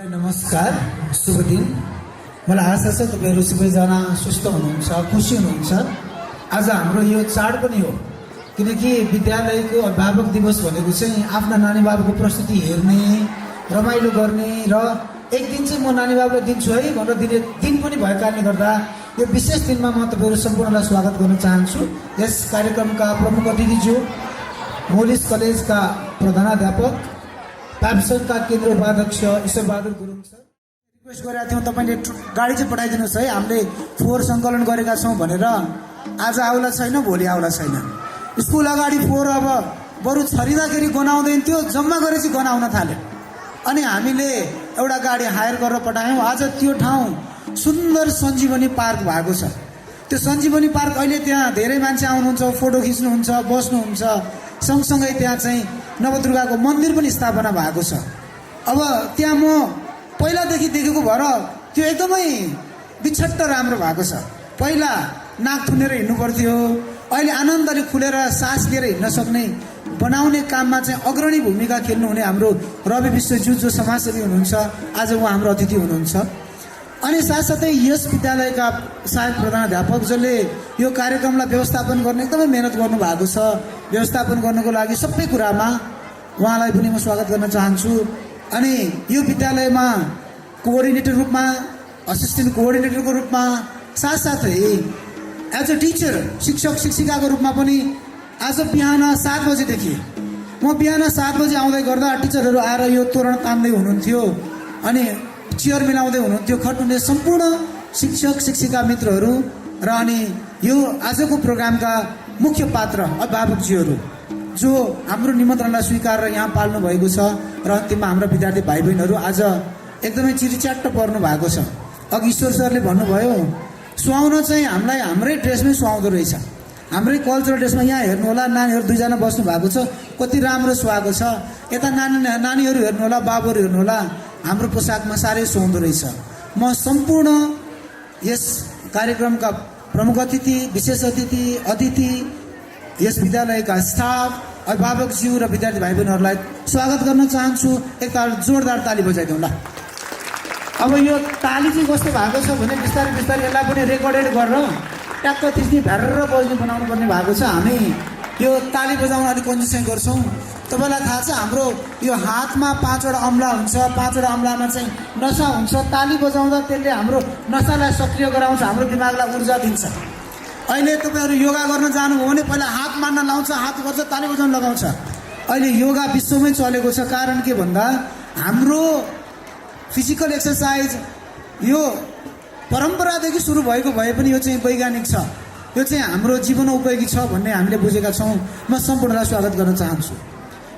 नमस्कार, शुभ दिन। मलाई आशा छ तपाईहरु सबैजना स्वस्थ हुनुहुन्छ, खुसी हुनुहुन्छ। आज हाम्रो यो चाड पनि हो, किनकि विद्यालयको अभिभावक दिवस भनेको चाहिँ आफ्ना नानी बाबुको प्रस्तुति हेर्ने, रमाइलो गर्ने र एक दिन चाहिँ म नानी बाबुलाई दिन्छु है भनेर दिने दिन पनि भएको कारणले गर्दा यो विशेष दिनमा म तपाईहरु सम्पूर्णलाई स्वागत गर्न चाहन्छु। यस कार्यक्रमका प्रमुख अतिथिज्यू मोलिस कलेजका प्रधानाध्यापक प्याप्सनका केन्द्र उपाध्यक्ष ईश्वरबहादुर गुरुङ सर। रिक्वेस्ट गरेका थियौँ तपाईँले गाडी चाहिँ पठाइदिनुहोस् है, हामीले फोहोर सङ्कलन गरेका छौँ भनेर। आज आउला छैन, भोलि आउला छैन। स्कुल अगाडि फोहोर अब बरु छरिँदाखेरि गनाउँदैन थियो, जम्मा गरेर चाहिँ गनाउन थाल्यो। अनि हामीले एउटा गाडी हायर गरेर पठायौँ। आज त्यो ठाउँ सुन्दर सञ्जीवनी पार्क भएको छ। त्यो सञ्जीवनी पार्क अहिले त्यहाँ धेरै मान्छे आउनुहुन्छ, फोटो खिच्नुहुन्छ, बस्नुहुन्छ। सँगसँगै त्यहाँ चाहिँ नवदुर्गाको मन्दिर पनि स्थापना भएको छ। अब त्यहाँ म पहिलादेखि देखेको भएर त्यो एकदमै बिछट्ट राम्रो भएको छ। पहिला नाक थुनेर हिँड्नु पर्थ्यो, अहिले आनन्दले खुलेर सास लिएर हिँड्न सक्ने बनाउने काममा चाहिँ अग्रणी भूमिका खेल्नुहुने हाम्रो रवि विश्वज्यू जो समाजसेवी हुनुहुन्छ, आज उहाँ हाम्रो अतिथि हुनुहुन्छ। अनि साथसाथै यस विद्यालयका सहायक प्रधानाध्यापक जसले यो कार्यक्रमलाई व्यवस्थापन गर्ने एकदमै मेहनत गर्नु भएको छ। व्यवस्थापन गर्नको लागि सबै कुरामा उहाँलाई पनि म स्वागत गर्न चाहन्छु। अनि यो विद्यालयमा कोअर्डिनेटर रूपमा, असिस्टेन्ट कोअर्डिनेटरको रूपमा, साथसाथै एज अ टिचर, शिक्षक शिक्षिकाको रूपमा पनि आज बिहान 7 बजेदेखि म बिहान 7 बजे आउँदै गर्दा टिचरहरू आएर यो तोरण तान्दै हुनुहुन्थ्यो अनि चियर मिलाउँदै हुनुहुन्थ्यो। खट्नुहुने सम्पूर्ण शिक्षक शिक्षिका मित्रहरू र अनि यो आजको प्रोग्रामका मुख्य पात्र अभिभावकजीहरू जो हाम्रो निमन्त्रणलाई स्वीकारेर यहाँ पाल्नु भएको छ र अन्तिममा हाम्रा विद्यार्थी भाइ बहिनीहरू आज एकदमै चिरिच्याट्ट पर्नु भएको छ। अघि ईश्वर सरले भन्नुभयो सुहाउन चाहिँ हामीलाई हाम्रै ड्रेसमै सुहाउँदो रहेछ। हाम्रै कल्चरल ड्रेसमा यहाँ हेर्नुहोला, नानीहरू 2 जना बस्नु भएको छ, कति राम्रो सुहाएको छ। यता नानीहरू हेर्नुहोला, बाबुहरू हेर्नुहोला, हाम्रो पोसाकमा साह्रै सुहाउँदो रहेछ। म सम्पूर्ण यस कार्यक्रमका प्रमुख अतिथि, विशेष अतिथि, यस विद्यालयका स्टाफ, अभिभावकज्यू र विद्यार्थी भाइ बहिनीहरूलाई स्वागत गर्न चाहन्छु। एकताल जोरदार ताली बजाइदिउँ ल। अब यो ताली चाहिँ कस्तो भएको छ भने बिस्तारै बिस्तारै यसलाई पनि रेकर्डेड गरेर ट्याक्क त्यसरी भ्यारेर बज्ने बनाउनु पर्ने भएको छ। हामी यो ताली बजाउन अलिक कन्जुसै गर्छौँ। तपाईँलाई थाहा छ हाम्रो यो हातमा 5वटा अम्ला हुन्छ, 5वटा अम्लामा चाहिँ नसा हुन्छ। ताली बजाउँदा त्यसले हाम्रो नसालाई सक्रिय गराउँछ, हाम्रो दिमागलाई ऊर्जा दिन्छ। अहिले तपाईँहरू योगा गर्न जानुभयो भने पहिला हात मार्न लाउँछ, हात गर्छ, ताली बजाउन लगाउँछ। अहिले योगा विश्वमै चलेको छ। कारण के भन्दा हाम्रो फिजिकल एक्सर्साइज यो परम्परादेखि सुरु भएको भए पनि यो चाहिँ वैज्ञानिक छ, यो चाहिँ हाम्रो जीवन उपयोगी छ भन्ने हामीले बुझेका छौँ। म सम्पूर्णलाई स्वागत गर्न चाहन्छु।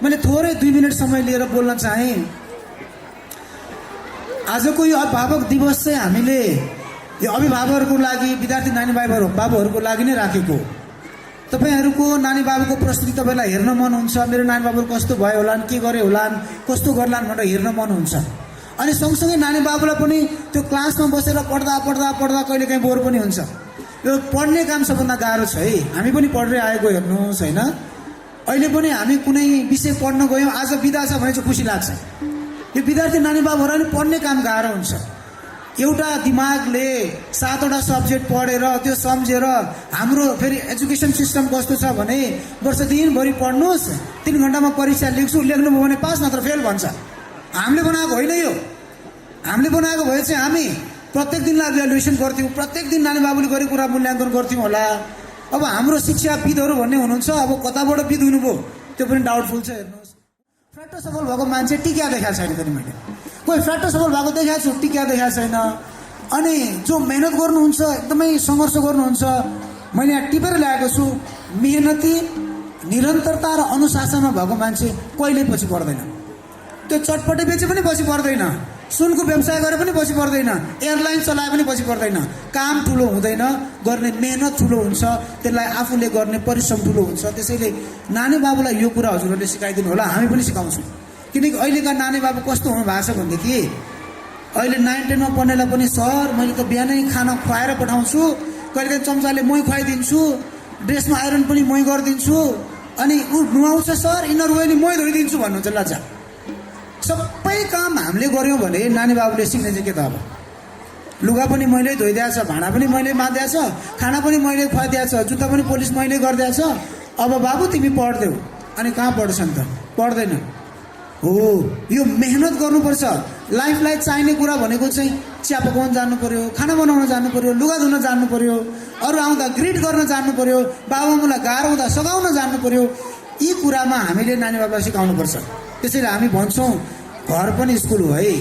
मैले थोरै 2 मिनट समय लिएर बोल्न चाहेँ। आजको यो अभिभावक दिवस चाहिँ हामीले यो अभिभावकहरूको लागि, विद्यार्थी नानी बाबुहरूको लागि नै राखेको। तपाईँहरूको नानी बाबुको प्रस्तुति तपाईँलाई हेर्न मन हुन्छ, मेरो नानी बाबुहरू कस्तो भयो होलान्, के गरे होलान्, कस्तो गर्लान् भनेर हेर्न मन हुन्छ। अनि सँगसँगै नानी बाबुलाई पनि त्यो क्लासमा बसेर पढ्दा कहिलेकाहीँ बोर पनि हुन्छ। यो पढ्ने काम सबभन्दा गाह्रो छ है। हामी पनि पढ्दै आएको हेर्नुहोस् होइन। अहिले पनि हामी कुनै विषय पढ्न गयौँ, आज बिदा छ भने चाहिँ खुसी लाग्छ। यो विद्यार्थी नानी बाबुहरूलाई पनि पढ्ने काम गाह्रो हुन्छ। एउटा दिमागले 7वटा सब्जेक्ट पढेर त्यो सम्झेर, हाम्रो फेरि एजुकेसन सिस्टम कस्तो छ भने वर्ष दिनभरि पढ्नुहोस्, 3 घन्टामा परीक्षा लेख्नुभयो भने पास नत्र फेल भन्छ। हामीले बनाएको होइन यो। हामीले बनाएको भए चाहिँ हामी प्रत्येक दिनलाई इभ्यालुएसन गर्थ्यौँ, प्रत्येक दिन नानी बाबुले गरेको कुरा मूल्याङ्कन गर्थ्यौँ होला। अब हाम्रो शिक्षाविदहरू भन्ने हुनुहुन्छ, अब कताबाट विद हुनुभयो त्यो पनि डाउटफुल छ। हेर्नुहोस्, फ्याक्टर सफल भएको मान्छे टिका देखाएको छैन पनि। मैले कोही फ्याक्टर सफल भएको देखाएको छु, टिका देखाएको छैन। अनि जो मेहनत गर्नुहुन्छ, एकदमै सङ्घर्ष गर्नुहुन्छ, मैले यहाँ टिपेर ल्याएको छु, मेहनती, निरन्तरता र अनुशासनमा भएको मान्छे कहिल्यै पछि पर्दैन। त्यो चटपटे बेचे पनि पछि पर्दैन, सुनको व्यवसाय गरे पनि पछि पर्दैन, एयरलाइन चलाए पनि पछि पर्दैन। काम ठुलो हुँदैन, गर्ने मेहनत ठुलो हुन्छ, त्यसलाई आफूले गर्ने परिश्रम ठुलो हुन्छ। त्यसैले नानी बाबुलाई यो कुरा हजुरहरूले सिकाइदिनु होला, हामी पनि सिकाउँछौँ। किनकि अहिलेका नानी बाबु कस्तो हुनु भएको छ भनेदेखि अहिले 9-10 मा पढ्नेलाई पनि सर मैले त बिहानै खाना खुवाएर पठाउँछु, कहिलेकाहीँ चम्चाले मै खुवाइदिन्छु, ड्रेसमा आइरन पनि मै गरिदिन्छु, अनि ऊ नुहाउँछ सर, इनर वेल मै धोइदिन्छु भन्नुहुन्छ। लज्जा सब सबै काम हामीले गऱ्यौँ भने नानी बाबुले सिक्ने चाहिँ के त अब लुगा पनि मैले धोइदिएको छ, भाँडा पनि मैले माझिदिएको छ, खाना पनि मैले खुवाइदिएको छ, जुत्ता पनि पोलिस मैले गरिदिएको छ। अब बाबु तिमी पढ्दैौ, अनि कहाँ पढ्छन् त? पढ्दैन हो। यो मेहनत गर्नुपर्छ। लाइफलाई चाहिने कुरा भनेको चाहिँ चिया पकाउन जान्नु पर्यो, खाना बनाउन जान्नु पर्यो, लुगा धुन जान्नु पर्यो, अरू आउँदा ग्रिट गर्न जान्नु पर्यो, बाबुआमालाई गाह्रो हुँदा सघाउन जान्नु पर्यो। यी कुरामा हामीले नानी बाबुलाई सिकाउनुपर्छ। त्यसैले हामी भन्छौँ घर पनि स्कुल हो है।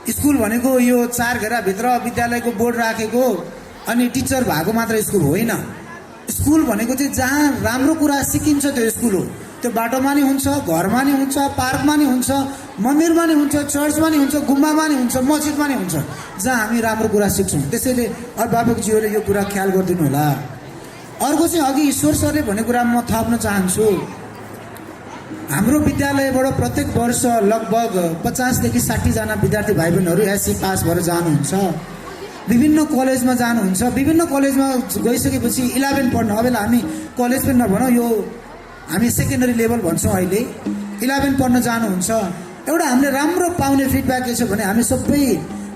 स्कुल भनेको यो 4 घेराभित्र विद्यालयको बोर्ड राखेको अनि टिचर भएको मात्र स्कुल होइन। स्कुल भनेको चाहिँ जहाँ राम्रो कुरा सिकिन्छ त्यो स्कुल हो। त्यो बाटोमा नि हुन्छ, घरमा नि हुन्छ, पार्कमा नि हुन्छ, मन्दिरमा नि हुन्छ, चर्चमा नि हुन्छ, गुम्बामा नि हुन्छ, मस्जिदमा नि हुन्छ, जहाँ हामी राम्रो कुरा सिक्छौँ। त्यसैले अभिभावकज्यूहरूले यो कुरा ख्याल गरिदिनु होला। अर्को चाहिँ अघि ईश्वर सरले भनेको कुरा म थप्न चाहन्छु। हाम्रो विद्यालयबाट प्रत्येक वर्ष लगभग 50 देखि 60 जना विद्यार्थी भाइ बहिनीहरू एससी पास भएर जानुहुन्छ, विभिन्न कलेजमा जानुहुन्छ। विभिन्न कलेजमा गइसकेपछि 11 पढ्न, अब हामी कलेज पनि नभनौँ, यो हामी सेकेन्डरी लेभल भन्छौँ अहिले, 11 पढ्न जानुहुन्छ। एउटा हामीले राम्रो पाउने फिडब्याक के छ भने हामी सबै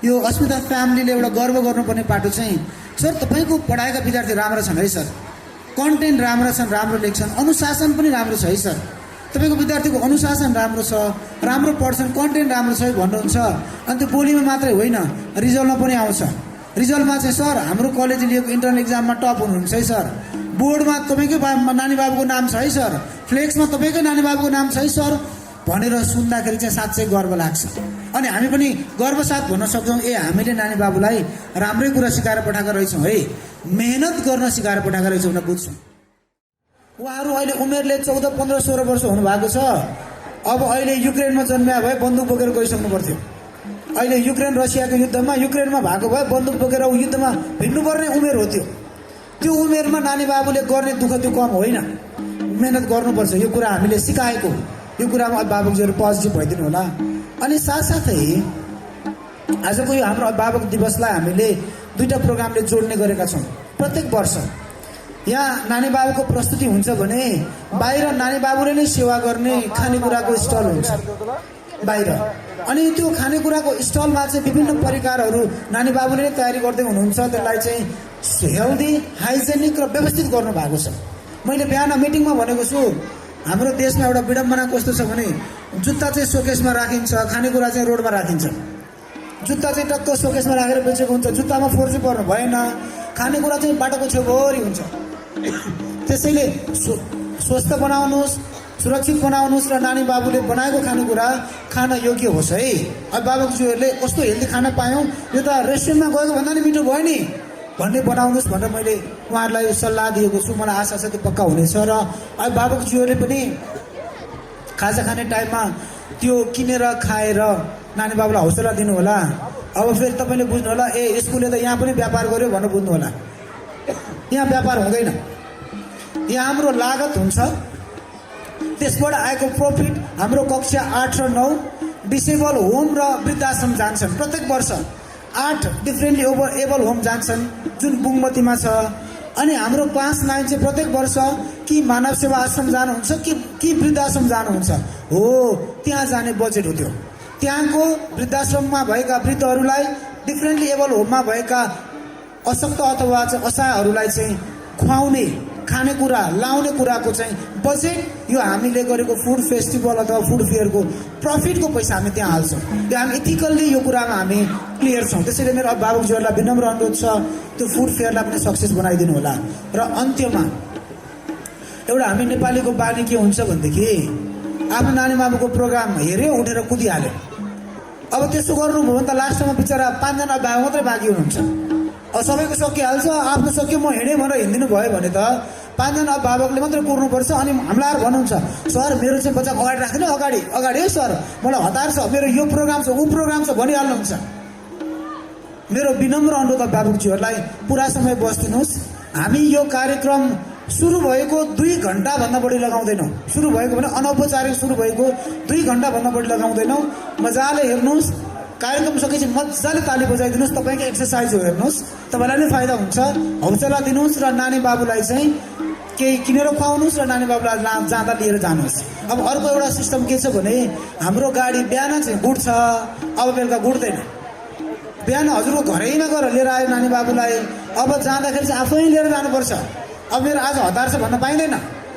यो अस्मिता फ्यामिलीले एउटा गर्व गर्नुपर्ने पाटो चाहिँ सर तपाईँको पढाएका विद्यार्थी राम्रा छन् है सर, कन्टेन्ट राम्रा छन्, राम्रो लेख्छन्, अनुशासन पनि राम्रो छ है सर, तपाईँको विद्यार्थीको अनुशासन राम्रो छ, राम्रो पढ्छन्, कन्टेन्ट राम्रो छ भन्नुहुन्छ। अनि त्यो बोलीमा मात्रै होइन, रिजल्टमा पनि आउँछ। रिजल्टमा चाहिँ सर हाम्रो कलेज लिएको इन्टर्नल एक्जाममा टप हुनुहुन्छ है सर, बोर्डमा तपाईँकै नानी बाबुको नाम छ है सर, फ्लेक्समा तपाईँकै नानी बाबुको नाम छ है सर भनेर सुन्दाखेरि चाहिँ साँच्चै गर्व लाग्छ। अनि हामी पनि गर्वसाथ भन्न सक्छौँ ए हामीले नानी बाबुलाई राम्रै कुरा सिकाएर पठाएका रहेछौँ है, मेहनत गर्न सिकाएर पठाएका रहेछौँ भनेर बुझ्छौँ। उहाँहरू अहिले उमेरले 14, 15, 16 वर्ष हुनुभएको छ। अब अहिले युक्रेनमा जन्मिया भए बन्दुक बोकेर गइसक्नु पर्थ्यो। अहिले युक्रेन रसियाको युद्धमा युक्रेनमा भएको भए बन्दुक बोकेर युद्धमा भिड्नुपर्ने उमेर हो त्यो। त्यो उमेरमा नानी बाबुले गर्ने दुःख त्यो कम होइन, मेहनत गर्नुपर्छ। यो कुरा हामीले सिकाएको, यो कुरामा अभिभावकजीहरू पोजिटिभ भइदिनु होला। अनि साथसाथै आजको यो हाम्रो अभिभावक दिवसलाई हामीले 2टा प्रोग्रामले जोड्ने गरेका छौँ। प्रत्येक वर्ष यहाँ नानी बाबुको प्रस्तुति हुन्छ भने बाहिर नानी बाबुले नै सेवा गर्ने खानेकुराको स्टल हुन्छ बाहिर। अनि त्यो खानेकुराको स्टलमा चाहिँ विभिन्न परिकारहरू नानी बाबुले नै तयारी गर्दै हुनुहुन्छ। त्यसलाई चाहिँ हेल्दी, हाइजेनिक र व्यवस्थित गर्नु भएको छ। मैले बिहान मिटिङमा भनेको छु हाम्रो देशमा एउटा विडम्बना कस्तो छ भने जुत्ता चाहिँ सोकेसमा राखिन्छ, खानेकुरा चाहिँ रोडमा राखिन्छ। जुत्ता चाहिँ टक्क सोकेसमा राखेर बेचेको हुन्छ, जुत्तामा फोर्जी पर्नु भएन, खानेकुरा चाहिँ बाटोको छेउभरि हुन्छ। त्यसैले स्वस्थ बनाउनुहोस्, सुरक्षित बनाउनुहोस् र नानी बाबुले बनाएको खानेकुरा खान योग्य होस् है। अभिभावकज्यूहरूले कस्तो हेल्दी खाना पायौँ, यो त रेस्टुरेन्टमा गएको भन्दा नि मिठो भयो नि भन्ने बनाउनुहोस् भनेर मैले उहाँहरूलाई सल्लाह दिएको छु। मलाई आशा छ त्यो पक्का हुनेछ। र अभिभावकज्यूहरूले पनि खाजा खाने टाइममा त्यो किनेर खाएर नानी बाबुलाई हौसला दिनु होला। अब फेरि तपाईँले बुझ्नु होला ए स्कुलले त यहाँ पनि व्यापार गर्यो भनेर बुझ्नु होला। यहाँ व्यापार हुँदैन, यहाँ हाम्रो लागत हुन्छ, त्यसबाट आएको प्रफिट हाम्रो कक्षा 8 र 9 डिसेबल होम र वृद्धाश्रम जान्छन्। प्रत्येक वर्ष 8 डिफ्रेन्टली एबल होम जान्छन् जुन बुङमतीमा छ। अनि हाम्रो 5, 9 चाहिँ प्रत्येक वर्ष कि मानव सेवा आश्रम जानुहुन्छ कि वृद्धाश्रम जानुहुन्छ हो, त्यहाँ जाने बजेट हो त्यो। त्यहाँको वृद्धाश्रममा भएका वृद्धहरूलाई, डिफ्रेन्टली एबल होममा भएका अशक्त अथवा चाहिँ असहायहरूलाई चाहिँ खुवाउने, खानेकुरा लाउने कुराको चाहिँ बजेट यो हामीले गरेको फुड फेस्टिभल अथवा फुड फेयरको प्रफिटको पैसा हामी त्यहाँ हाल्छौँ। त्यो हामी इथिकल्ली यो कुरामा हामी क्लियर छौँ। त्यसैले मेरो अभिभावकज्यूहरूलाई विनम्र अनुरोध छ त्यो फुड फेयरलाई पनि सक्सेस बनाइदिनु होला। र अन्त्यमा एउटा हामी नेपालीको बानी के हुन्छ भनेदेखि आफ्नो नानी बाबुको प्रोग्राम हेऱ्यो उठेर कुदिहाल्यो। अब त्यसो गर्नुभयो भने त लास्टमा बिचरा 5 जना अभिभावक मात्रै बाँकी हुनुहुन्छ। अब सबैको सकिहाल्छ, आफ्नो सक्यो म हिँडेँ भनेर हिँडिदिनु भयो भने त 5 जना अभिभावकले मात्रै कुर्नुपर्छ। अनि हामीलाई भन्नुहुन्छ सर मेरो चाहिँ बच्चा अगाडि राख्दैन, अगाडि अगाडि है सर मलाई हतार छ, मेरो यो प्रोग्राम छ ऊ प्रोग्राम छ भनिहाल्नुहुन्छ। मेरो विनम्र अनुरोध अभिभावकज्यूहरूलाई पुरा समय बस्दिनुहोस्। हामी यो कार्यक्रम सुरु भएको 2 घन्टाभन्दा बढी लगाउँदैनौँ। सुरु भएको भने अनौपचारिक सुरु भएको 2 घन्टाभन्दा बढी लगाउँदैनौँ। मजाले हेर्नुहोस्, कार्यक्रम सकेपछि मजाले ताली बजाइदिनुहोस्। तपाईँको एक्सर्साइज हो, हेर्नुहोस्, तपाईँलाई नै फाइदा हुन्छ। हौसला दिनुहोस् र नानी बाबुलाई चाहिँ केही किनेर खुवाउनुहोस् र नानी बाबुलाई जाँदा लिएर जानुहोस्। अब अर्को एउटा सिस्टम के छ भने हाम्रो गाडी बिहान चाहिँ गुड्छ, अब बेलुका गुड्दैन। बिहान हजुरको घरैमा गएर लिएर आयो नानी बाबुलाई, अब जाँदाखेरि चाहिँ आफै लिएर जानुपर्छ। अब मेरो आज हतार छ भन्न पाइँदैन,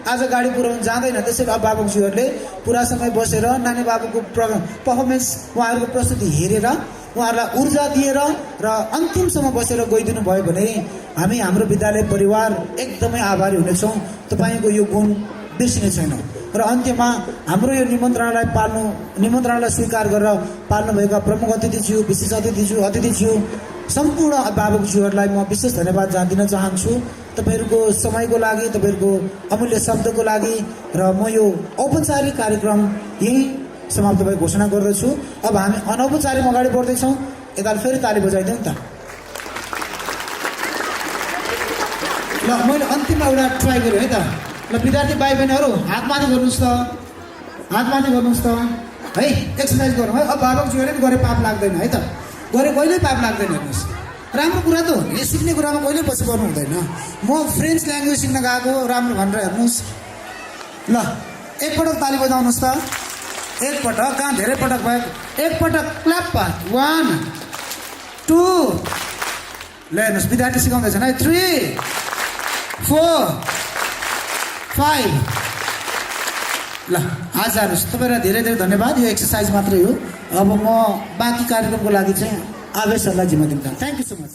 आज गाडी पुऱ्याउनु जाँदैन। त्यसैले अभिभावकज्यूहरूले पुरा समय बसेर नानी बाबुको पर्फर्मेन्स, उहाँहरूको प्रस्तुति हेरेर उहाँहरूलाई ऊर्जा दिएर र अन्तिमसम्म बसेर गइदिनु भयो भने हामी हाम्रो विद्यालय परिवार एकदमै आभारी हुनेछौँ। तपाईँको यो गुण बिर्सिने छैन। र अन्त्यमा हाम्रो यो निमन्त्रणालाई स्वीकार गरेर पाल्नुभएका प्रमुख अतिथिज्यू, विशेष अतिथिज्यू सम्पूर्ण अभिभावकज्यूहरूलाई म विशेष धन्यवाद दिन चाहन्छु। तपाईँहरूको समयको लागि, तपाईँहरूको अमूल्य शब्दको लागि। र म यो औपचारिक कार्यक्रम यही समाप्त भएको घोषणा गर्दछु। अब हामी अनौपचारिक अगाडि बढ्दैछौँ। यता फेरि ताली बजाइदिउँ त। ल मैले अन्तिममा एउटा ट्राई गरेँ है त। ल विद्यार्थी भाइ बहिनीहरू हात माथि गर्नुहोस् त, हात माथि गर्नुहोस् त है। एक्सर्साइज गरौँ है। अभिभावकज्यूहरूले पनि गरे पाप लाग्दैन है त, गरे कहिल्यै पाप लाग्दैन। हेर्नुहोस्, राम्रो कुरा त हो नि, सिक्ने कुरामा कहिल्यै पछि गर्नु हुँदैन। म फ्रेन्च ल्याङ्ग्वेज सिक्न गएको राम्रो भनेर हेर्नुहोस्। ल एकपटक ताली बजाउनुहोस् त, एकपटक, कहाँ धेरै पटक भयो, एकपटक क्ल्याप। 1 2 ल हेर्नुहोस् विद्यार्थी सिकाउँदैछन् है। 3 4 5 ल आज जानुहोस्। तपाईँलाई धेरै धेरै धन्यवाद। यो एक्सर्साइज मात्रै हो। अब म बाँकी कार्यक्रमको लागि चाहिँ आवेशहरूलाई जिम्मा दिन चाहन्छु। Thank you so much.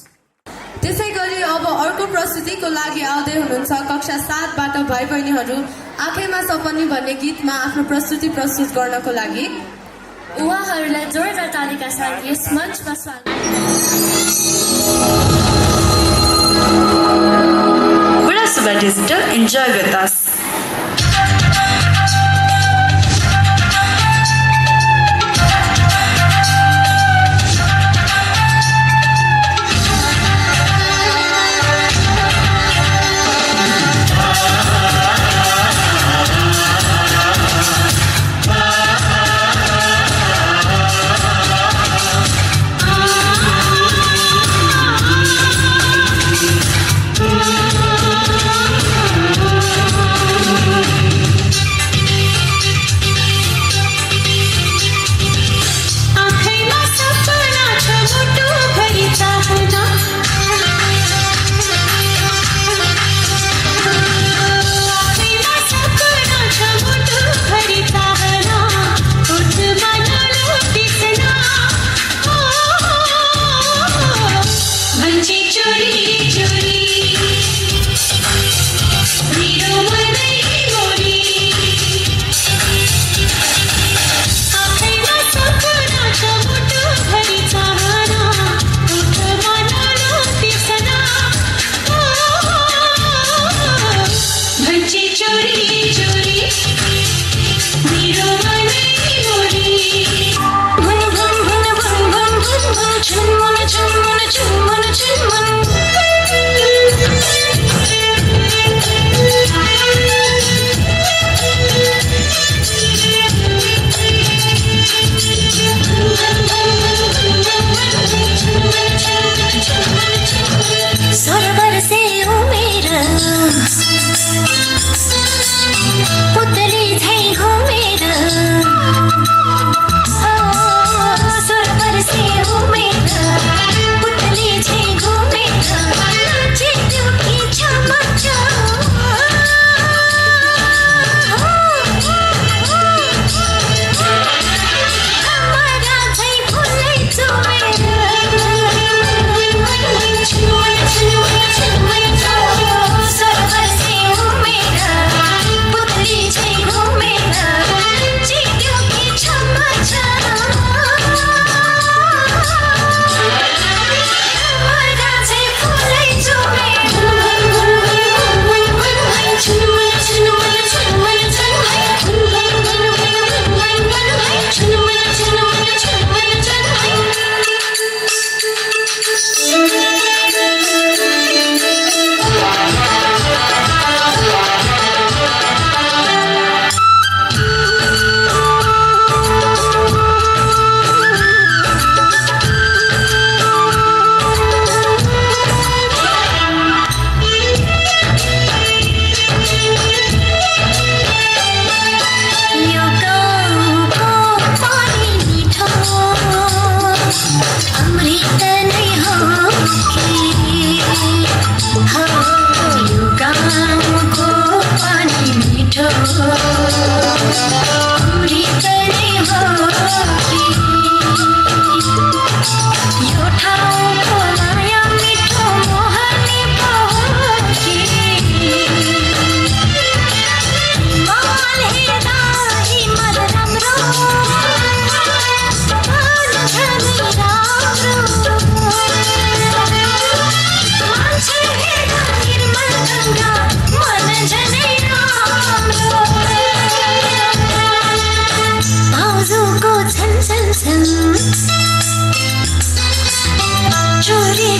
त्यसै गरी अब अर्को प्रस्तुतिको लागि आउँदै हुनुहुन्छ कक्षा 7बाट भाइ बहिनीहरू। आँखैमा सपनी भन्ने गीतमा आफ्नो प्रस्तुति प्रस्तुत गर्नको लागि उहाँहरूलाई जोरदार तालिका साथ यस मञ्चमा स्वागत। Burasuba Digital, enjoy with us.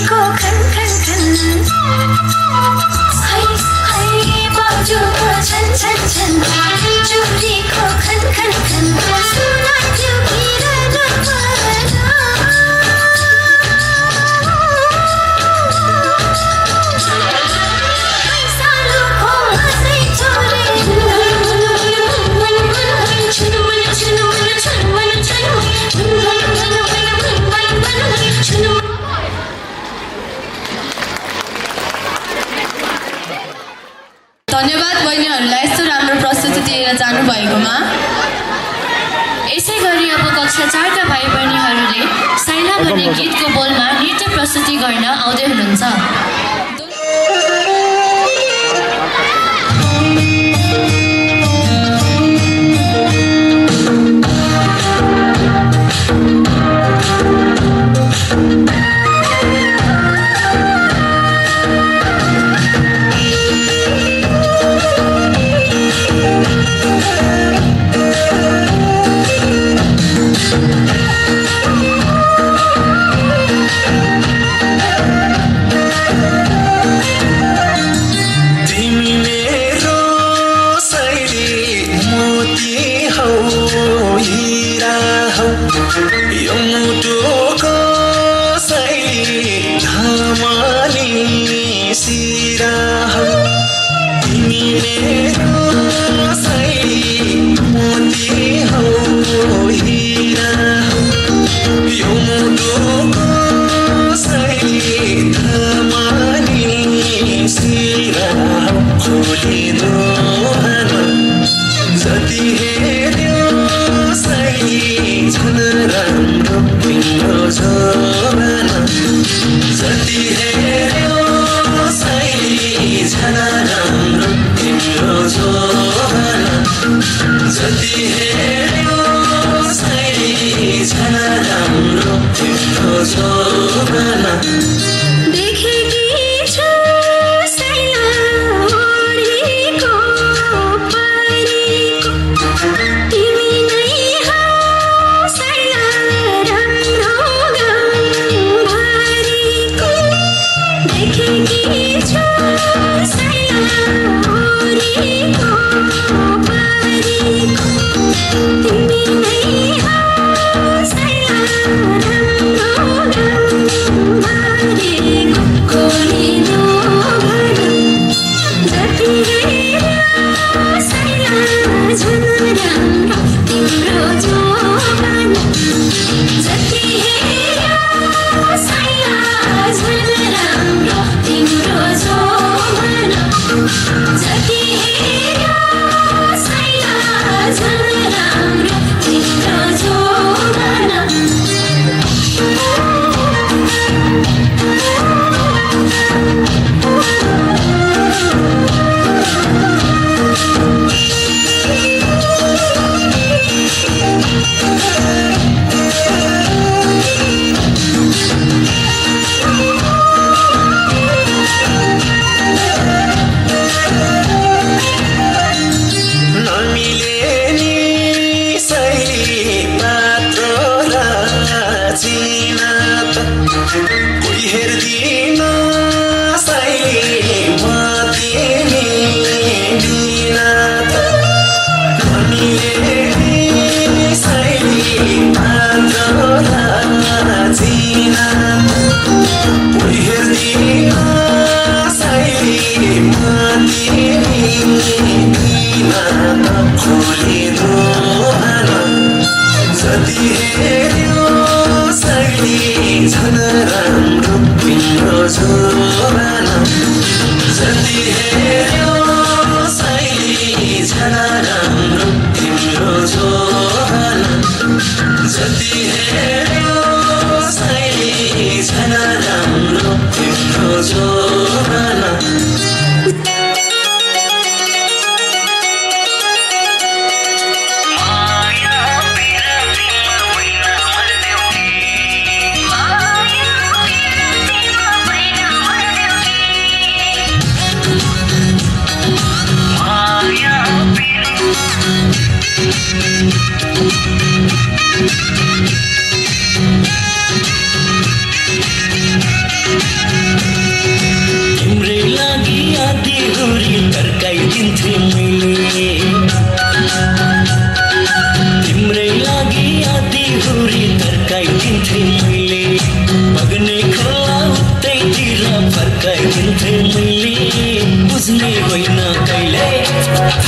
चुलीको खन खन खन हाय हाय बाजुको छन छन छन चुलीको खन खन खन सुनाथ्यो बिरलो परा पैसालो खोसै छोरे धन्यवाद बहिनीहरूलाई यस्तो राम्रो प्रस्तुति दिएर जानुभएकोमा। यसै गरी अब कक्षा 4 का भाइ बहिनीहरूले साइला भन्ने गीतको बोलमा नृत्य प्रस्तुति गर्न आउँदै हुनुहुन्छ।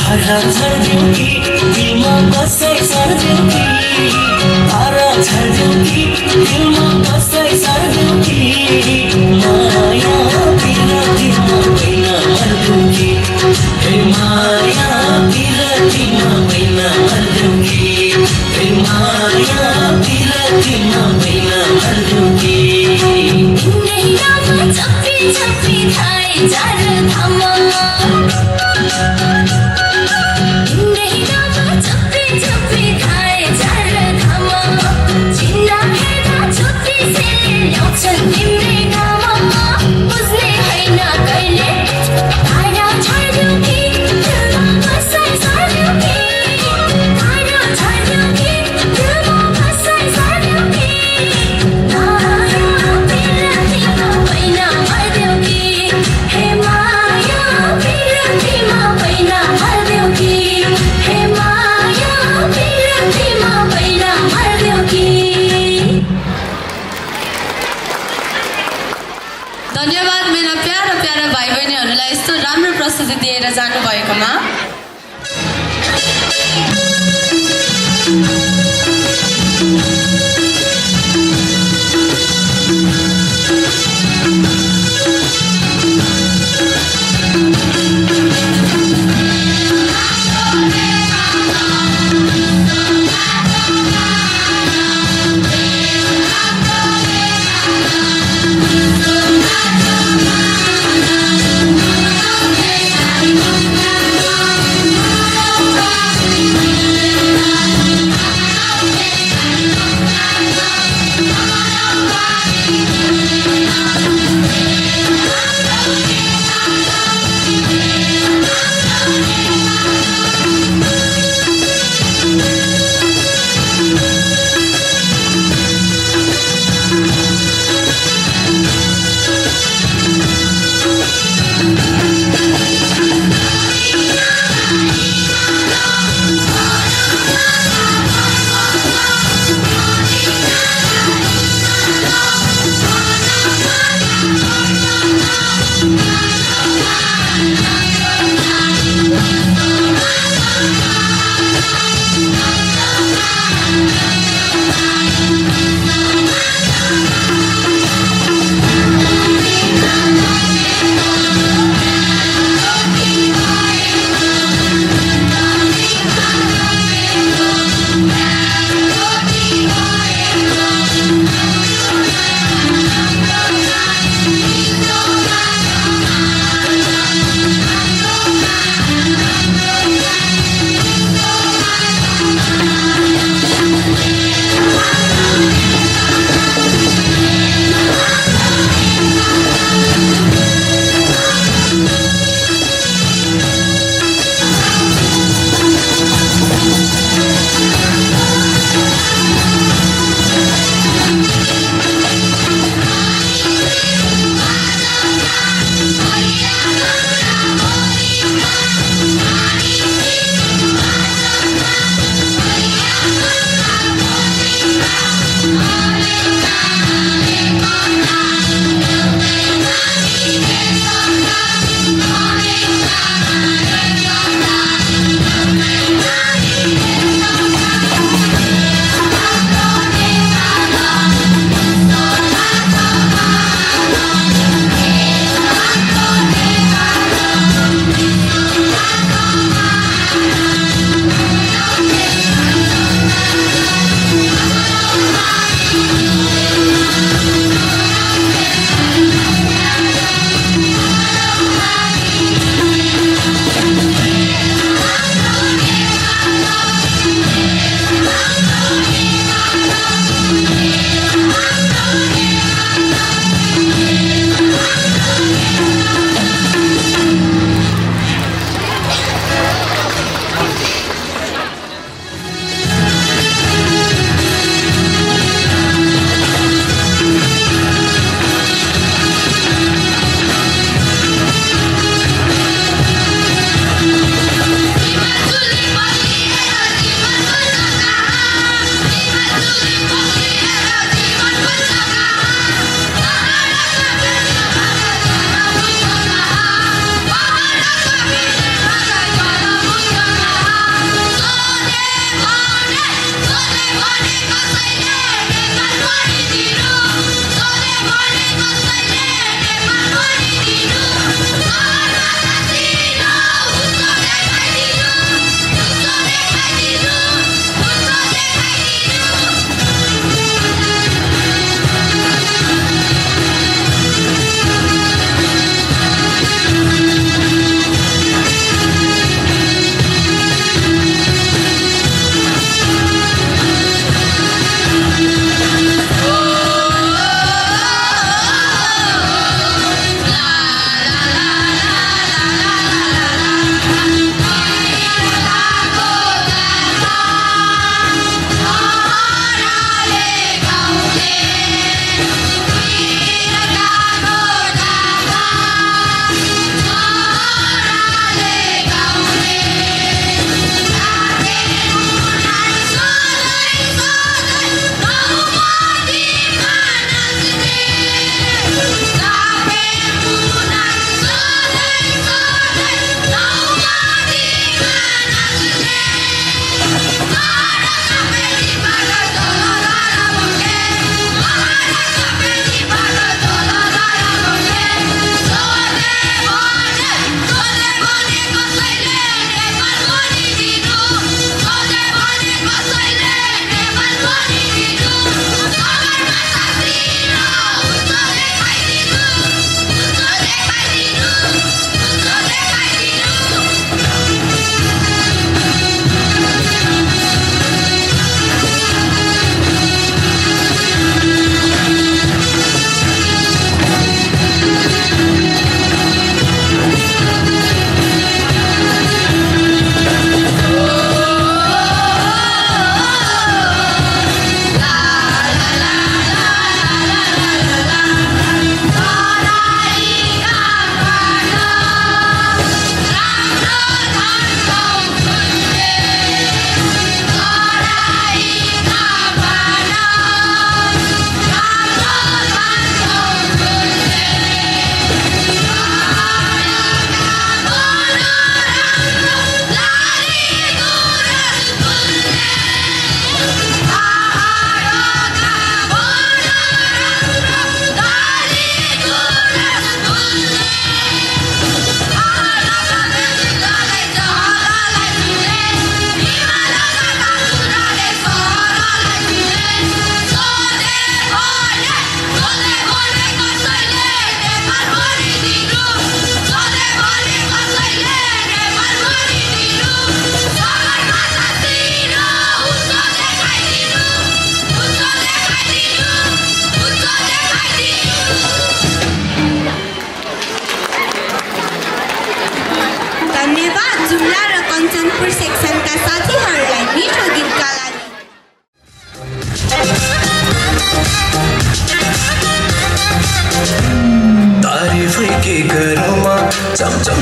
तारा छाड्यौ कि दिलमा कसै सर्द्यौ कि तारा छाड्यौ कि दिलमा कसै सर्द्यौ कि माया पिरतीमा मैना मर्द्यौ कि हे माया पिरतीमा मैना मर्द्यौ कि हे माया पिरतीमा मैना मर्द्यौ कि नैनामा चप्पी चप्पी थाई जार थामा नैनामा चप्पी चप्पी थाई जार थामा चिन्ना हेर्दा छुट्टीसे ल्याउँछन् तिम्रै नाम बुझ्ने होइन कहिले तारा छाड्यौ कि दिलमा कसै सर्द्यौ कि तारा छाड्यौ कि दिलमा कसै सर्द्यौ कि माया पिरतीमा मैना मर्द्यौ कि हे माया पिरतीमा मैना मर्द्यौ कि हे माया पिरतीमा मैना मर्द्यौ कि धन्यवाद मेरा प्यारा प्यारा भाइ बहिनीहरूलाई यस्तो राम्रो प्रस्तुति दिएर जानुभएकोमा।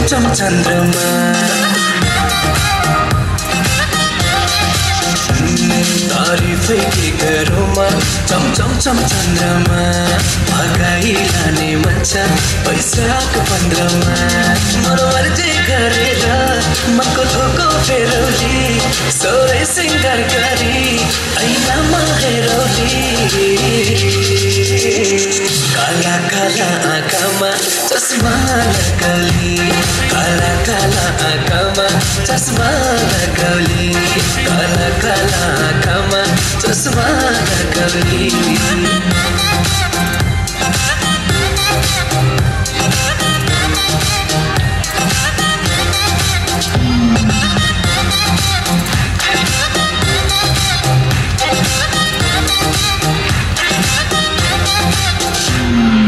चम चन्द्रमा तारिफै के गरौँमा चम चन्द्रमा भगाई लाने मन छ पैसाको 15मा मरो मर्जी गरेर मनको धोको फेरौली सोरै सिंगार गरी ऐनामा हेरौली काला काला आँखामा चस्मा लगाउली काला काला आँखामा चस्मा लगाउली काला काला आँखामा चस्मा लगाउली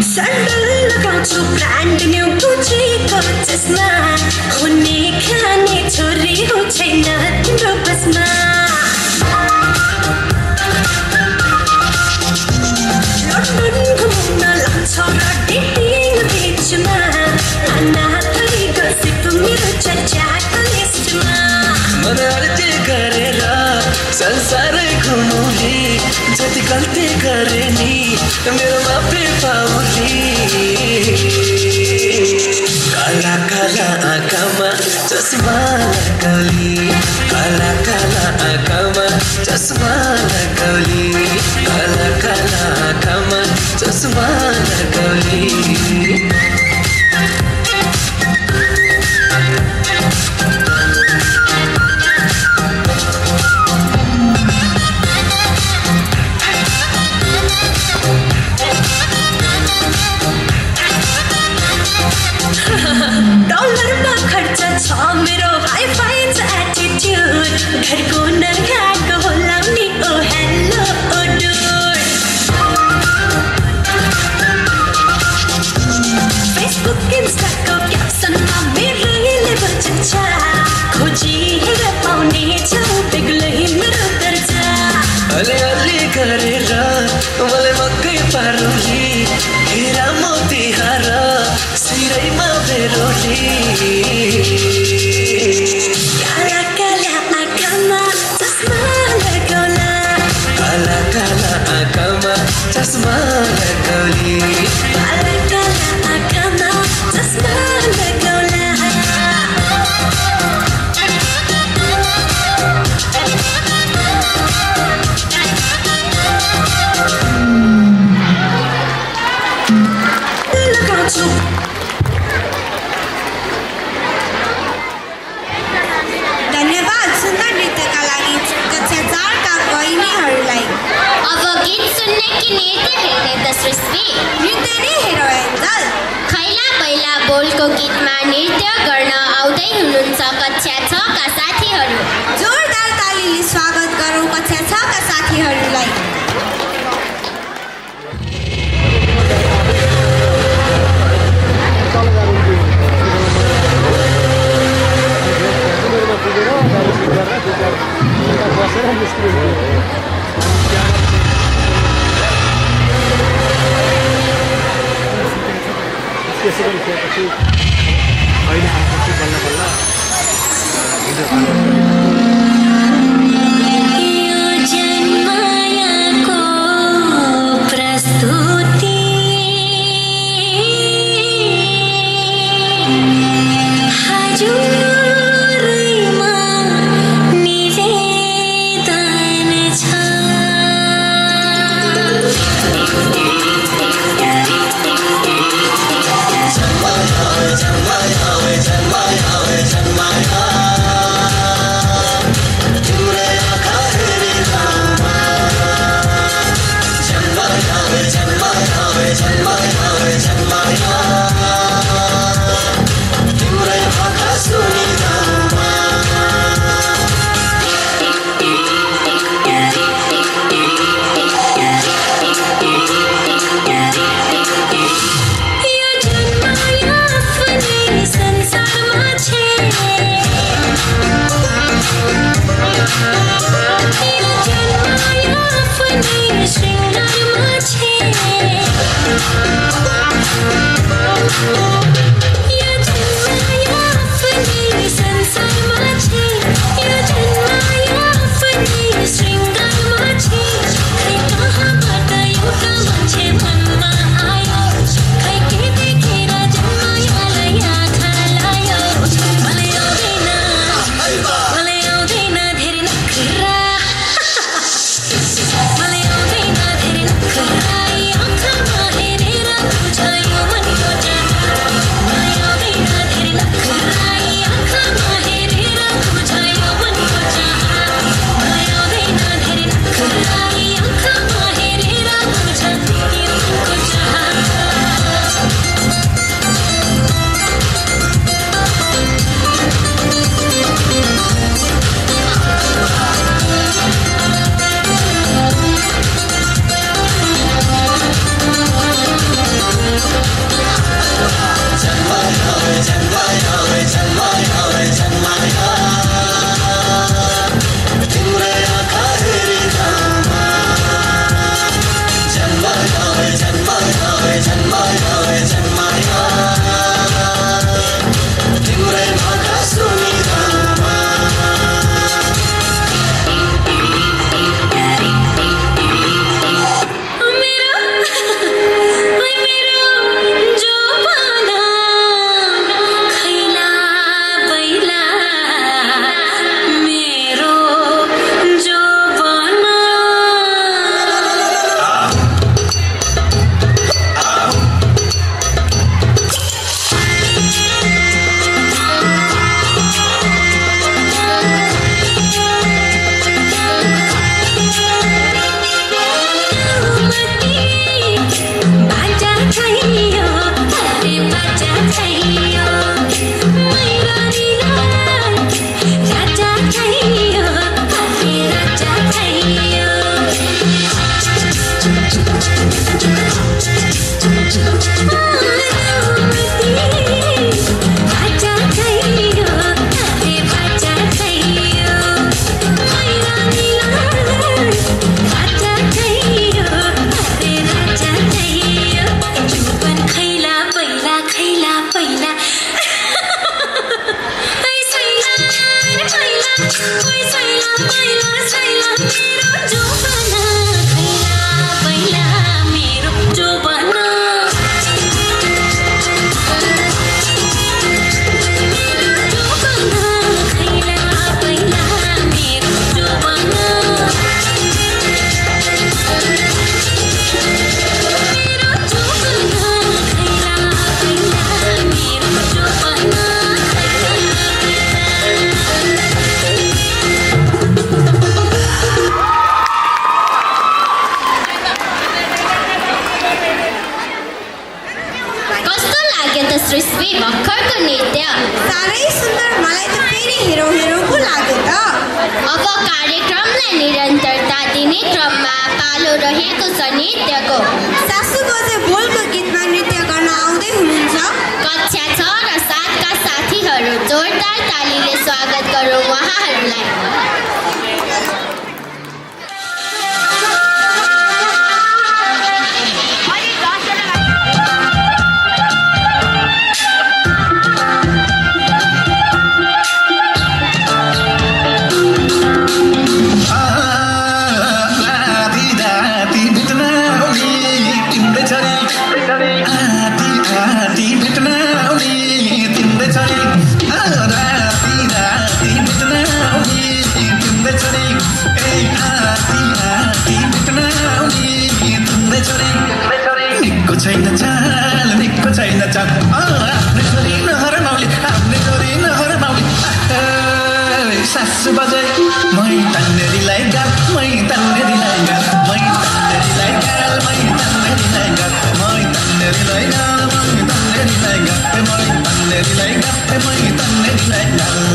सैंडल लगाउँछु ब्रान्ड न्यू गुचीको चस्मा हुने खाने छोरी हो छैन तिम्रो बसमा लन्डन घुम्न लान्छ र डेटिङ बिचमा अनाथै गसिप मेरो चर्चाको लिस्टमा मन अर्जी गरेर संसारै घुमौली जति गल्ती गरे नि मेरो माफी पाउली काला काला आँखामा चस्मा लगाउली काला काला आँखामा चस्मा लगाउली काला काला आँखामा चस्मा लगाउली डलरमा खर्च छ मेरो हाई फाई एटिट्युड घरको नर्काको होला नि ओ हेलो ओ डुड फेसबुक इन्स्टाको क्याप्सनमा मेरो लेभल छ खोजी हेर पाउने छौ बेग्लै मेरो दर्जा अलि गरेर मलाई मकै पारुली हेरा मोती हार सिरैमा बेरोली काला काला आँखामा चस्मा लगाउला काला काला आँखामा चस्मा लगाउली काला काला आँखामा चस्मा लगाउला लगाउँछु धन्यवाद सुन्दर नृत्यका लागि कक्षा 4 का बहिनीहरूलाई अब गीत सुन्ने कि नृत्य हेर्ने त सृष्टि नृत्य नै हेरौ एन्जल खैला बैला बोलको गीतमा नृत्य गर्न आउँदै हुनुहुन्छ कक्षा 6 का साथीहरू जोरदार तालीले स्वागत गरौँ कक्षा 6 का साथीहरूलाई जन्मायाको प्रस्तुति हजुरैमा निवेदन छ सृष्टि भर्खरको नृत्य साह्रै सुन्दर, मलाई त फेरि हेरौँ हेरौँ पो लाग्यो त। अब कार्यक्रमलाई निरन्तरता दिने क्रममा पालो रहेको छ नृत्यको। सासू बजे बोलको गीतमा नृत्य गर्न आउँदै हुनुहुन्छ। कक्षा 6 र 7 का साथीहरू जोरदार तालीले स्वागत गरौँ उहाँहरूलाई। छैन चाल निको छैन चाल आफ्नै छोरी नहर माउली आफ्नै छोरी नहर माउली सासु बजे मै तन्नेरीलाई गाल मै तन्नेरीलाई गाल मै तन्नेरीलाई गाल मै तन्नेरीलाई गाल मै तन्नेरीलाई गाल मै तन्नेरीलाई गाल मै तन्नेरीलाई गाल मै तन्नेरीलाई गाल।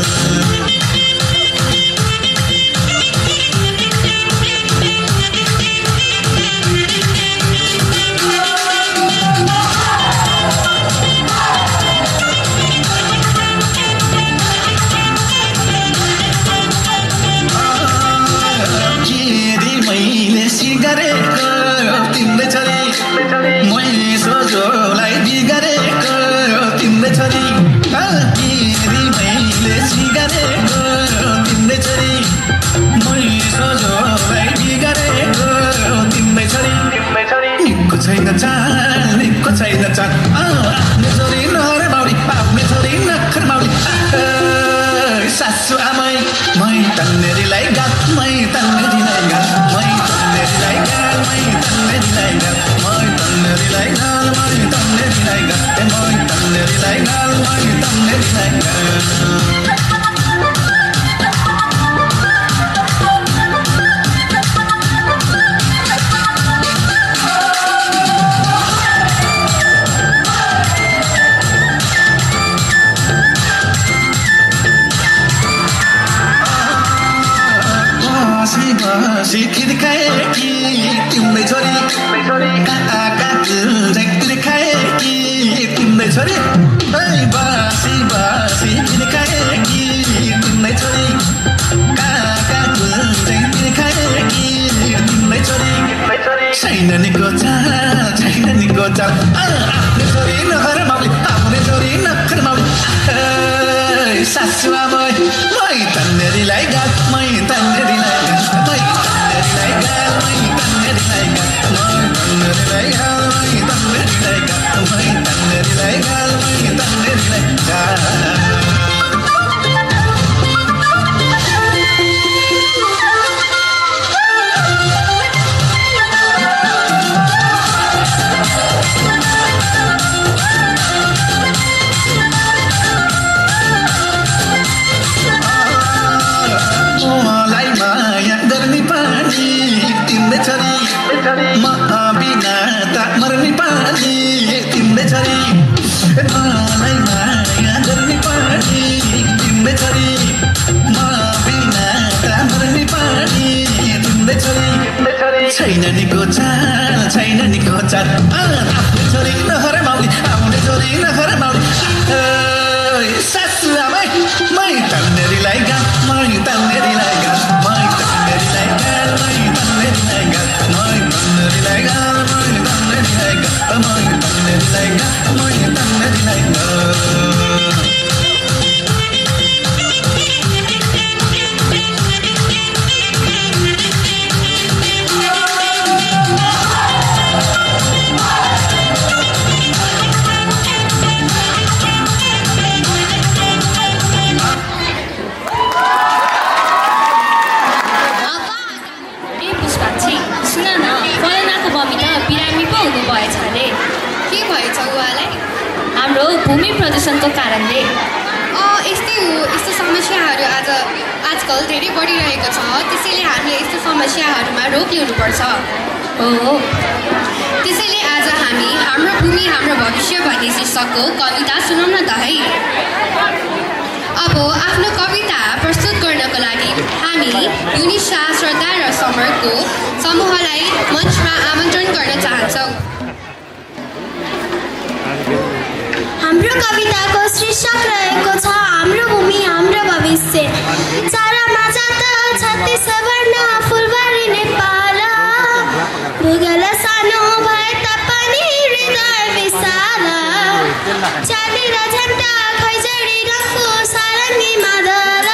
छैन चाल निको छैन चाल आफ्नै छोरी नहर माउली आफ्नै छोरी नखर माउली सासु आमै मै तन्नेरीलाई गाल मै तन्नेरीलाई गाल मै तन्नेरीलाई गाल मै तन्नेरीलाई गाल मै तन्नेरीलाई गाल मै तन्नेरीलाई गाल मै तन्नेरीलाई गाल मै तन्नेरीलाई गाल। खिर्काएकी तिम्रै छोरी काका खिर्काएकी तिम्रै छोरी बासी बासी खिर्काएकी तिम्रै छोरी काका खिर्काएकी तिम्रै छोरी छैन निको चाल छैन निको चाल आफ्नै छोरी नखर माउली आफ्नै छोरी नखर माउली सासु आमै मै तन्नेरीलाई गाल मै तन्नेरीलाई गाल मै तन्नेरीलाई गाल मै तन्नेरीलाई गाल मै तन्नेरीलाई गाल मै तन्नेरीलाई गाल मै तन्नेरीलाई गाल मै तन्नेरीलाई गाल। बिना त मर्ने पानी तिम्रै छोरी मलाई माया गर्ने पानी तिम्रै छोरी म बिना त मर्ने पानी तिम्रै छोरी छैन निको चाल छैन निको चाल आफ्नै छोरी नहर माउली आफ्नै छोरी नहर माउली सासु आमै मै तन्नेरीलाई गाल मै तन्नेरीलाई गाल मै तन्नेरीलाई गाल मै तन्नेरीलाई गाल मै तन्नेरीलाई गाल मै तन्नेरीलाई गाल मै तन्नेरीलाई गाल मै तन्नेरीलाई गाल। हाम्रो भूमि प्रदूषणको कारणले यस्तै हो। यस्तो समस्याहरू आजकल धेरै बढिरहेको छ, त्यसैले हामीले यस्तो समस्याहरूमा रोक ल्याउनुपर्छ। हो त्यसैले आज हामी हाम्रो भूमि हाम्रो भविष्य भन्ने शीर्षकको कविता भएको समूहलाई मञ्चमा आमन्त्रण गर्न चाहन्छौँ। हाम्रो कविताको शीर्षक रहेको छ हाम्रो भूमि हाम्रो भविष्य। चारामा जात 36 वर्ण फुलबारी नेपाल। भूगोल सानो भए तापनि हृदय विशाल। चाँदी र झन्डा खैजडी रङको सारङ्गी मादल।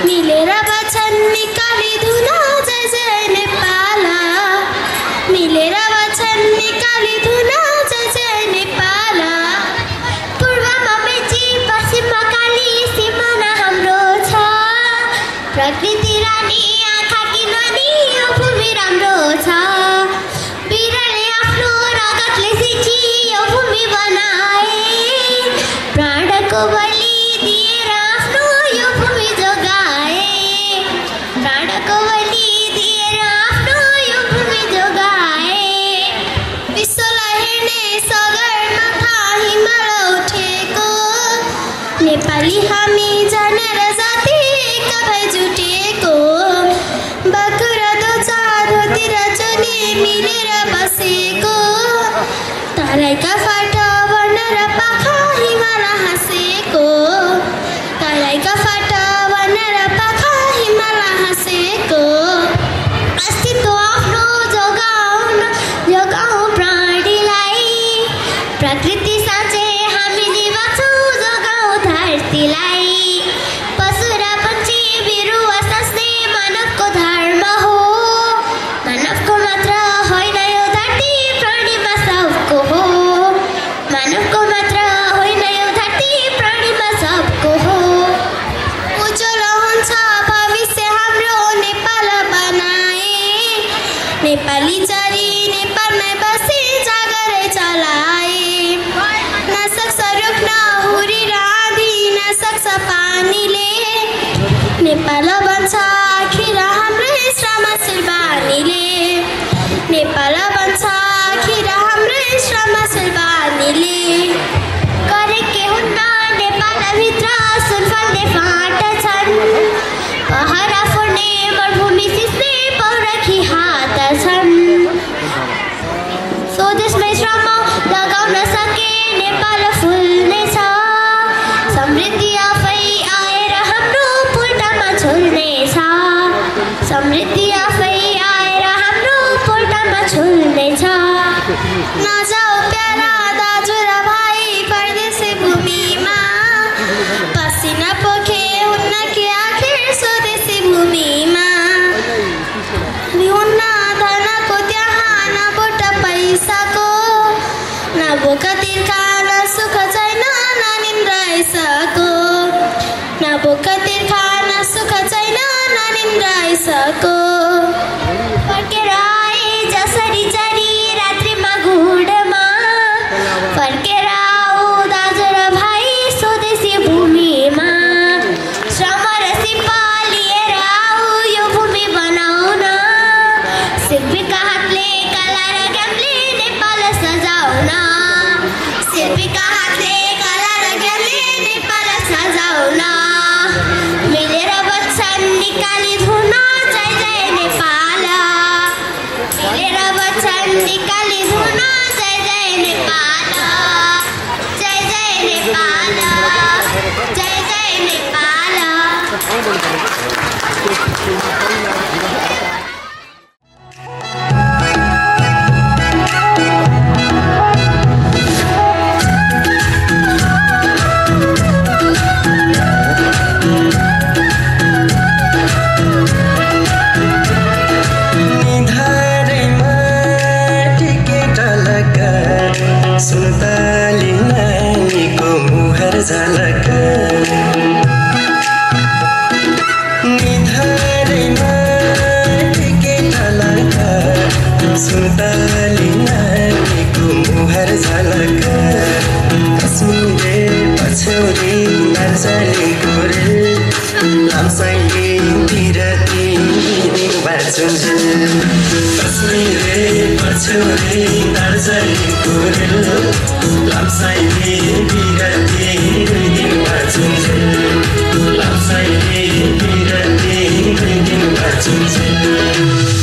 मिलेर वचन निकाली धुन जय जय नेपाल। मिलेर वचन निकाली धुन जय जय नेपाल। पूर्वमा मेची पश्चिममा काली सिमाना हाम्रो छ। प्रकृति रानी आँखाकी नानी यो भूमि राम्रो छ। वीरले आफ्नो रगतले सिठी यो भूमि बनाए। प्राणको बलि दिएर आफ्नो यो भूमि जोगाए। प्राणको बलि दिएर आफ्नो यो भूमि जोगाए। विश्वलाई हेर्ने सगरमाथा हिमाल उठेको। नेपाली हामी जानेर जाति एक भई जुटेको। बाँकुरा दोचा धोती र चोली मिलेर बसेको। तराईका फाटा वर्ण र पाखा हिमाल हाँसेको। तराईका फाटा वर्ण र पाखा हिमाल हाँसेको। अस्तित्व आफ्नो जोगाउँ प्राणीलाई। प्रकृति साँचे हामीले बाँच्छौँ जोगाउँ धरतीलाई। पशु र पक्षी बिरुवा साँच्ने मानवको धर्म हो। मानवको मात्र होइन यो धरती प्राणीमा सबको हो। मानवको मात्र होइन यो धरती प्राणीमा सबको हो। उज्जवल हुन्छ भविष्य हाम्रो नेपाल बनाए। नेपाली चरी नेपालमै बसी जागरै चलाए। नसक्छ रुख्न हुरी र आँधी नसक्छ पानीले। नेपाल बन्छ आखिर हाम्रै श्रमशील बानीले। नेपाल बन्छ आखिर हाम्रै श्रमशील बानीले। गरेकै हुन्न नेपालभित्र सुनफलले फाट्छन्। पहरा फोड्ने मरुभूमि सिस्ने पौरखी हात छन्। स्वदेशमै श्रम लगाउन सके नेपाल फुल्नेछ। समृद्धि आफै आएर हाम्रो पोल्टामा झुल्नेछ। समृद्धि आफै आएर हाम्रो पोल्टामा झुल्नेछ। नजाऊ प्यारा दाजु र भाइ परदेशी भूमिमा। पसिना पोखे हुन्न कि आखिर स्वदेशी भूमिमा। हुन्न धनको त्यहाँ न बोट पैसाको। न भोक तिर्खा न सुख छैन न निन्द्रा ऐसाको। न भोक तिर्खा न सुख छैन न निन्द्रा ऐसाको। फर्केर आए जसरी चरी रात्रिमा घुडमा। फर्केर आऊ दाजु र भाइ स्वदेशी भूमिमा। श्रम र सिप लिएर आऊ यो भूमि बनाउन। शिल्पीका हातले कला र ज्ञानले नेपाल सजाउन। शिल्पीका हातले कला र ज्ञानले नेपाल सजाउन। मिलेर वचन निकाली धुन जय जय नेपाल। मिलेर वचन निकाली धुन जय जय नेपाल। जय जय नेपाल। जय जय नेपाल। निधारैमा टिकेट लगा सुन्तली नानीको मुहार झलक। निधारैमा टिकेट लगा सुन्तली नानीको मुहार झलक। कश्मीरे पछौरी दार्जिलिङको रेल लाम्साइले बिरती बाँचुन्जेल। कश्मीरे पछौरी दार्जिलिङको रेल लाम्साइले बिरती बाँचुन्जेल। लाम्साइले बिरती बाँचुन्जेल।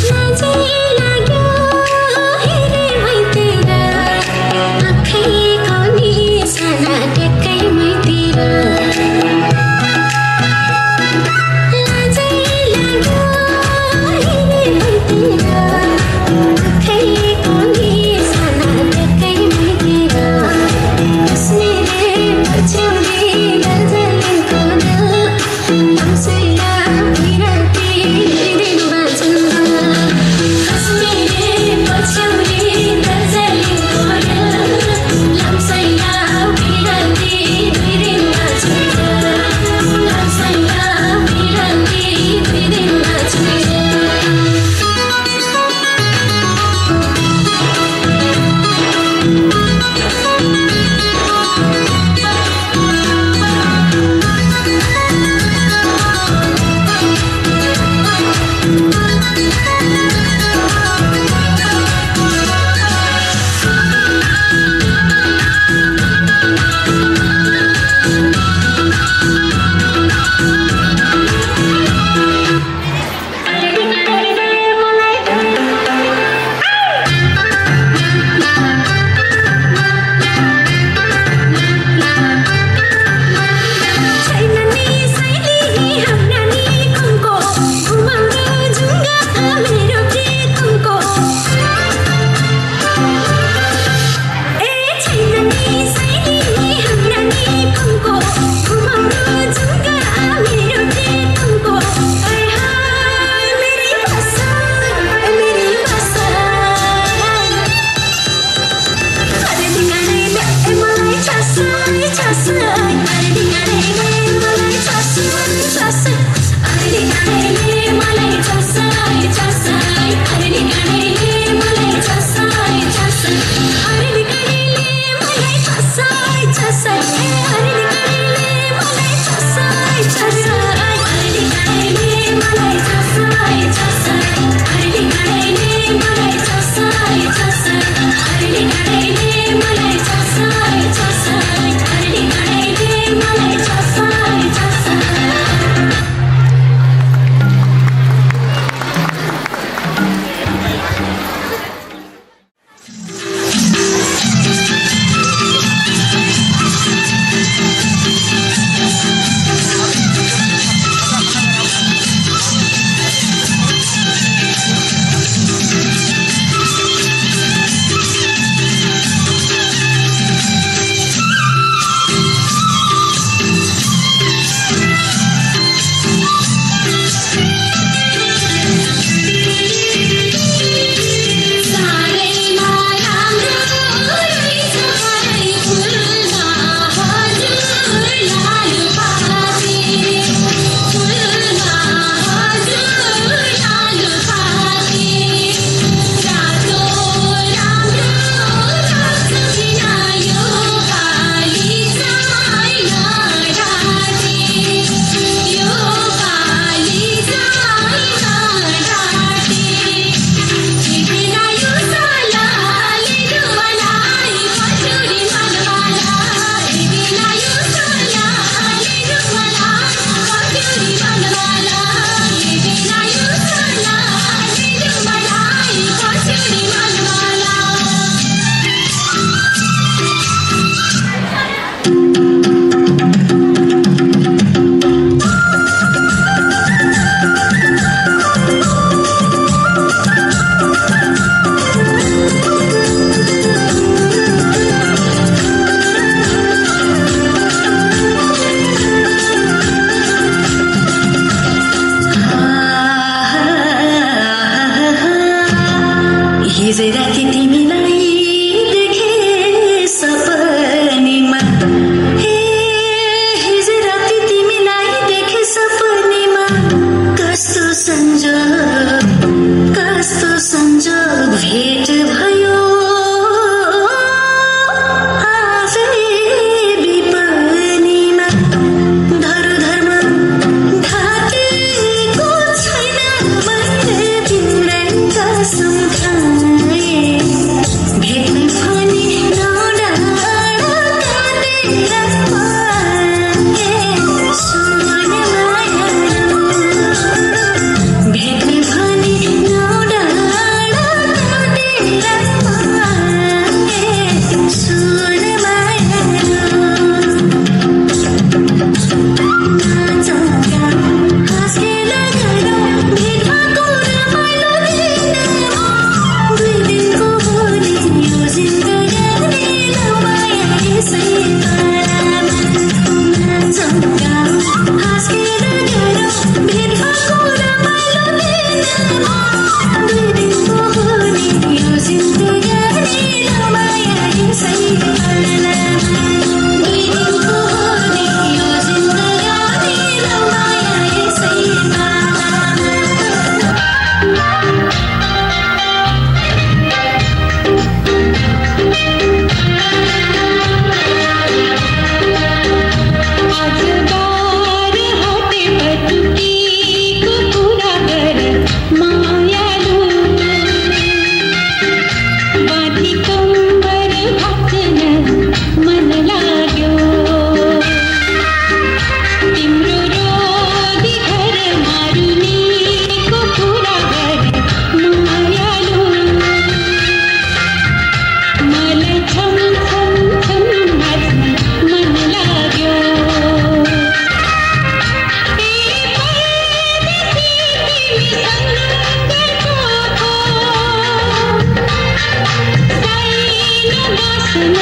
नाच्न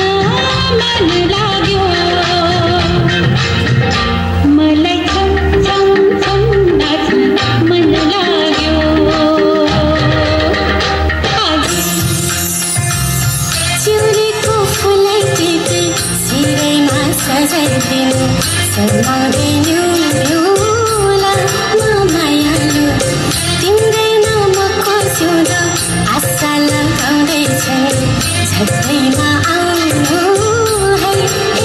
मन लाग्यो मलाई छम छम छम नाच्न मन लाग्यो चिउरीको फुलै टिपी सिरैमा सजाइदिनु सल्लाउँदिनु मायालु तिम्रै नामको सिउँदो आशा लगाउँदैछु झट्टैमा आउनु है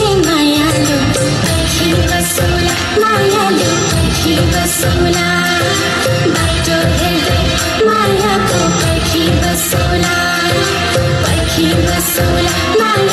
ए मायालु पर्खी बसौला मायालु पर्खी बसौला बाटो हेर्दै मायाको पर्खी बसौला माया